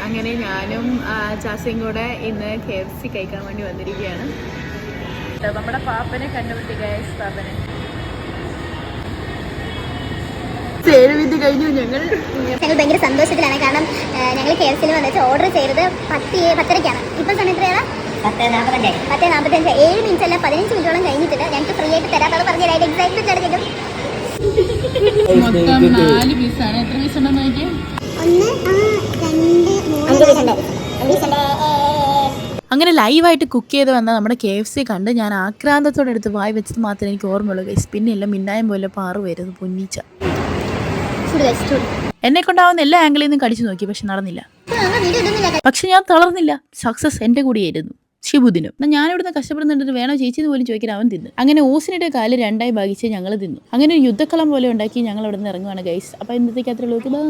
അങ്ങനെ ഞാനും ചാസയും കൂടെ ഇന്ന് KFC കഴിക്കാൻ വേണ്ടി വന്നിരിക്കുകയാണ്. നമ്മുടെ പാപ്പനെ കണ്ടുപിടി ഗൈസ്. പാപ്പനെ സേവി കഴിഞ്ഞു. ഞങ്ങൾ ഭയങ്കര സന്തോഷത്തിലാണ്. കാരണം ഞങ്ങൾ KFC വന്നിട്ട് ഓർഡർ ചെയ്തത് 10:10-ക്കാണ്. ഇപ്പം സമയം എത്രയാണ്? 10:45. 7 മിനിറ്റ് അല്ല 15 മിനിറ്റോളം കഴിഞ്ഞിട്ടില്ല. ഞങ്ങൾക്ക് ഫ്രീ ആയിട്ട് തരാത്തത് പറഞ്ഞാൽ എക്സൈറ്റ്മെന്റ് അടച്ചിട്ടും മൊത്തം 4 പീസാണ്. എത്ര പീസ് ഉണ്ടെന്ന് നോക്കിയാൽ 1 2 3 അങ്ങനെ ലൈവായിട്ട് കുക്ക് ചെയ്ത് വന്ന നമ്മുടെ KFC കണ്ട് ഞാൻ ആക്രാന്തത്തോടെ എടുത്ത് വായി വെച്ചത് മാത്രമേ എനിക്ക് ഓർമ്മയുള്ളൂ ഗൈസ്. പിന്നെ എല്ലാം മിന്നായം പോലെ പാറു വരുന്നത് പൊന്നിച്ച. എന്നെ കൊണ്ടാവുന്ന എല്ലാ ആംഗിളിൽ നിന്നും കടിച്ചു നോക്കി, പക്ഷെ നടന്നില്ല. പക്ഷെ ഞാൻ തളർന്നില്ല. സക്സസ് എന്റെ കൂടിയായിരുന്നു. ഷിബുദിനും ഞാൻ ഇവിടുന്ന് കഷ്ടപ്പെടുന്നുണ്ട്, വേണോ ചേച്ചിന്ന് പോലും ചോദിക്കാൻ അവൻ തിന്നു. അങ്ങനെ ഓസിനിയുടെ കാല് 2ആയി ഭാഗിച്ച് ഞങ്ങൾ തിന്നു. അങ്ങനെ ഒരു യുദ്ധക്കളം പോലെ ഉണ്ടാക്കി ഞങ്ങൾ ഇവിടെ നിന്ന് ഇറങ്ങുവാണ് ഗൈസ്. അപ്പൊ ഇന്നത്തേക്ക് അത്രയുള്ളൂ. ബൈ.